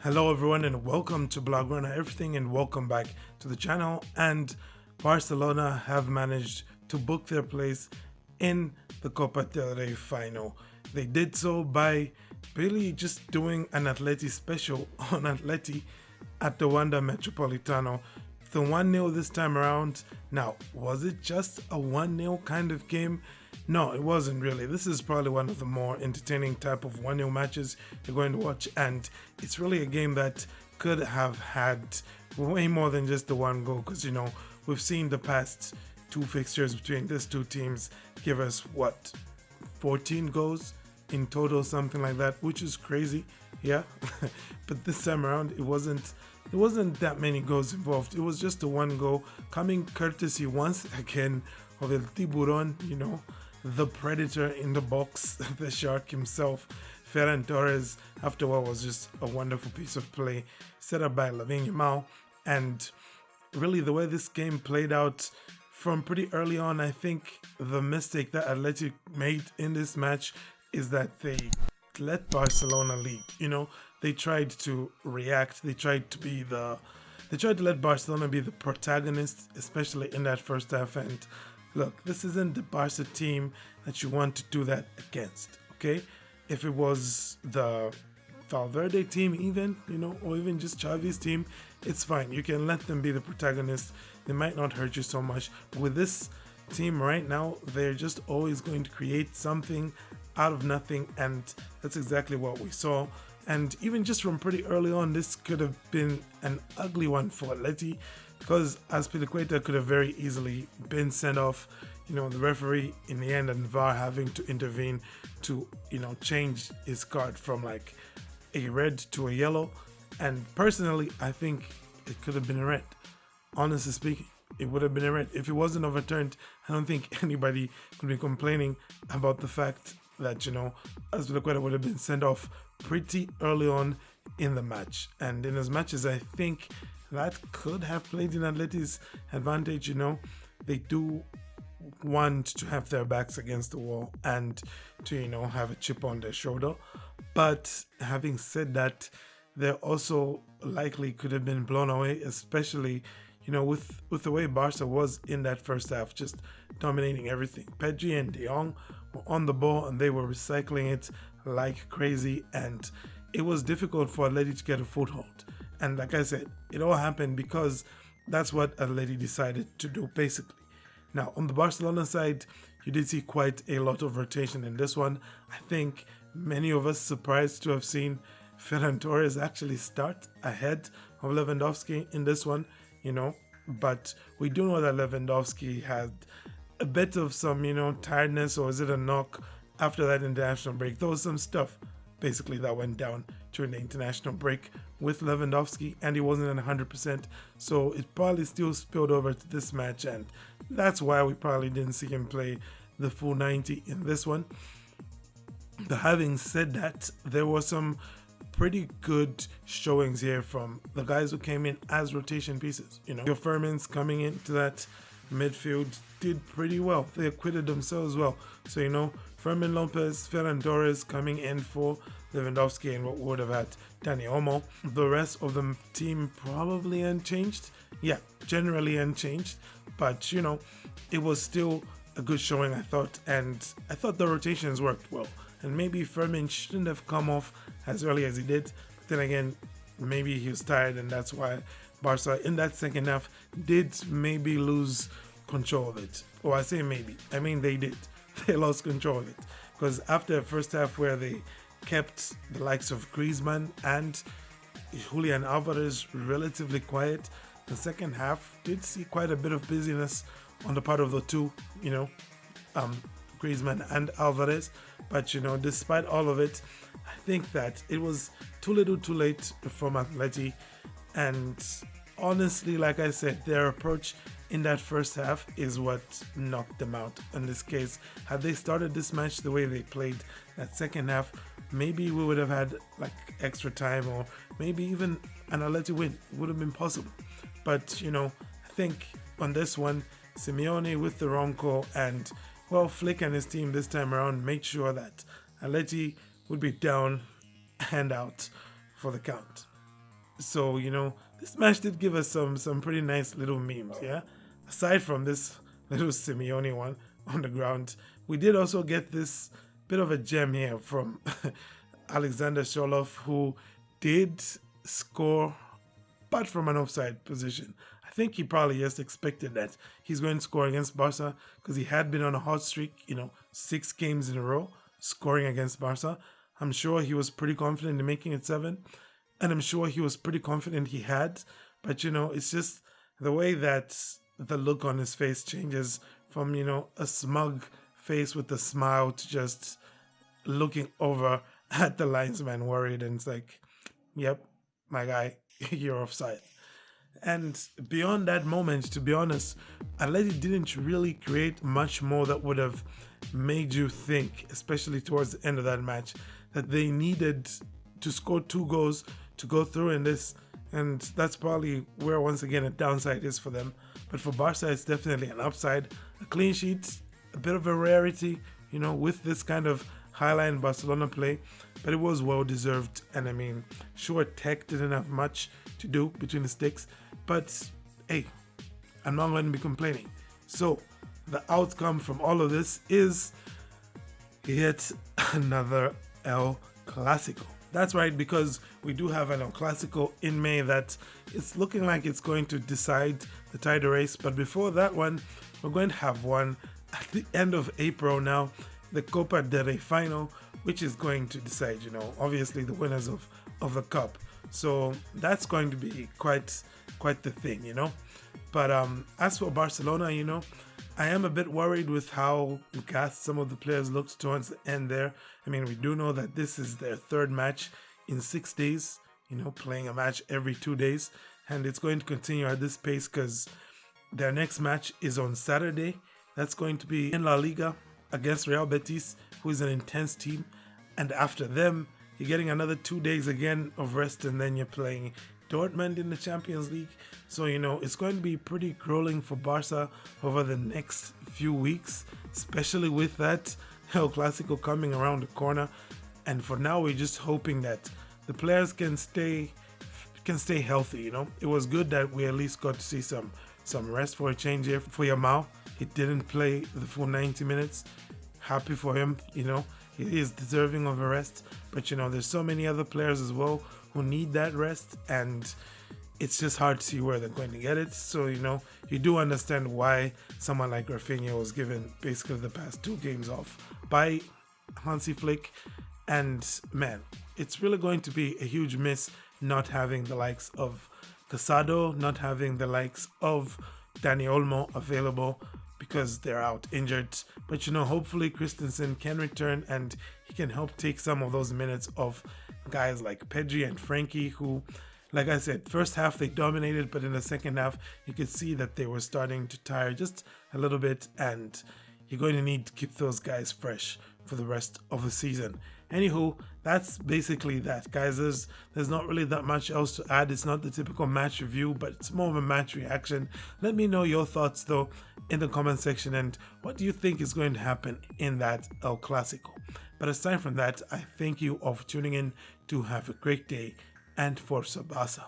Hello everyone and welcome to Blog Runner Everything and welcome back to the channel. And Barcelona have managed to book their place in the Copa del Rey final. They did so by really just doing an Atleti special on Atleti at the Wanda Metropolitano. The 1-0 this time around. Now, was it just a 1-0 kind of game? No, it wasn't really. This is probably one of the more entertaining type of 1-0 matches you're going to watch, and it's really a game that could have had way more than just the one goal, because we've seen the past two fixtures between these two teams give us what, 14 goals in total, something like that, which is crazy. Yeah. But this time around it wasn't that many goals involved. It was just a one goal coming courtesy once again of El Tiburon, the predator in the box, the shark himself, Ferran Torres, after what was just a wonderful piece of play set up by Lamine Yamal. And really the way this game played out from pretty early on, I think the mistake that Atletico made in this match is that they let Barcelona lead. They tried to react. They tried to let Barcelona be the protagonist, especially in that first half. And look, this isn't the Barca team that you want to do that against, okay? If it was the Valverde team even, or even just Xavi's team, it's fine. You can let them be the protagonist. They might not hurt you so much. With this team right now, they're just always going to create something out of nothing, and that's exactly what we saw. And even just from pretty early on, this could have been an ugly one for Atleti, because Azpilicueta could have very easily been sent off. The referee in the end and VAR having to intervene to, change his card from like a red to a yellow. And personally, I think it could have been a red. Honestly speaking, it would have been a red. If it wasn't overturned, I don't think anybody could be complaining about the fact that, Azpilicueta would have been sent off pretty early on in the match. And in as much as I think that could have played in Atleti's advantage, they do want to have their backs against the wall and to, have a chip on their shoulder. But having said that, they also likely could have been blown away, especially with the way Barca was in that first half, just dominating everything. Pedri and De Jong were on the ball and they were recycling it like crazy, and it was difficult for Atleti to get a foothold. And like I said, it all happened because that's what Atleti decided to do, basically. Now, on the Barcelona side, you did see quite a lot of rotation in this one. I think many of us surprised to have seen Ferran Torres actually start ahead of Lewandowski in this one, but we do know that Lewandowski had a bit of some, tiredness, or is it a knock after that international break. There was some stuff basically that went down during the international break with Lewandowski, and he wasn't at 100%, so it probably still spilled over to this match, and that's why we probably didn't see him play the full 90 in this one. But having said that, there were some pretty good showings here from the guys who came in as rotation pieces. Your Fermins coming into that midfield did pretty well. They acquitted themselves well. So, Fermin Lopez, Ferran Torres coming in for Lewandowski and what would have had Dani Olmo. The rest of the team probably unchanged. Yeah, generally unchanged. But, it was still a good showing, I thought. And I thought the rotations worked well. And maybe Fermin shouldn't have come off as early as he did. But then again, maybe he was tired, and that's why Barca in that second half did maybe lose control of it. Or I say maybe, I mean they did. They lost control of it. Because after the first half where they kept the likes of Griezmann and Julian Alvarez relatively quiet, the second half did see quite a bit of busyness on the part of the two, Griezmann and Alvarez. But despite all of it, I think that it was too little too late from Atleti. And honestly, like I said, their approach in that first half is what knocked them out. In this case, had they started this match the way they played that second half, maybe we would have had like extra time, or maybe even an Atleti win would have been possible. But I think on this one, Simeone with the wrong call, and Flick and his team this time around made sure that Atleti would be down and out for the count. So, this match did give us some pretty nice little memes, yeah? Aside from this little Simeone one on the ground, we did also get this bit of a gem here from Alexander Sholov, who did score, but from an offside position. I think he probably just expected that he's going to score against Barca because he had been on a hot streak, 6 games in a row scoring against Barca. I'm sure he was pretty confident in making it 7, and I'm sure he was pretty confident he had. But it's just the way that the look on his face changes from a smug face with a smile to just looking over at the linesman worried, and it's like, yep, my guy, you're offside. And beyond that moment, to be honest, Atleti didn't really create much more that would have made you think, especially towards the end of that match, that they needed to score 2 goals to go through in this. And that's probably where, once again, a downside is for them. But for Barca, it's definitely an upside. A clean sheet, a bit of a rarity, with this kind of highline Barcelona play. But it was well deserved. And I mean, sure, Tech didn't have much to do between the sticks. But hey, I'm not going to be complaining. So the outcome from all of this is yet another El Clasico. That's right, because we do have an El Clasico in May that it's looking like it's going to decide the title race. But before that one, we're going to have one at the end of April now, the Copa del Rey final, which is going to decide, obviously the winners of the cup. So that's going to be quite the thing, But as for Barcelona, I am a bit worried with how gassed some of the players looked towards the end there. I mean, we do know that this is their 3rd match in 6 days, playing a match every 2 days. And it's going to continue at this pace because their next match is on Saturday. That's going to be in La Liga against Real Betis, who is an intense team. And after them, you're getting another 2 days again of rest, and then you're playing Dortmund in the Champions League. So, it's going to be pretty grueling for Barca over the next few weeks, especially with that El Clasico coming around the corner. And for now, we're just hoping that the players can stay healthy, It was good that we at least got to see some rest for a change here for Yamal. He didn't play the full 90 minutes. Happy for him, He is deserving of a rest. But, there's so many other players as well who need that rest, and it's just hard to see where they're going to get it. So, you do understand why someone like Rafinha was given basically the past 2 games off by Hansi Flick. And man, it's really going to be a huge miss not having the likes of Casado, not having the likes of Dani Olmo available because they're out injured. But hopefully Christensen can return and he can help take some of those minutes of guys like Pedri and Frankie, who, like I said, first half they dominated, but in the second half you could see that they were starting to tire just a little bit, and you're going to need to keep those guys fresh for the rest of the season. Anywho, that's basically that, guys. There's not really that much else to add. It's not the typical match review, but it's more of a match reaction. Let me know your thoughts though in the comment section, and what do you think is going to happen in that El Clasico. But aside from that, I thank you all for tuning in. To have a great day, and Forza Barca.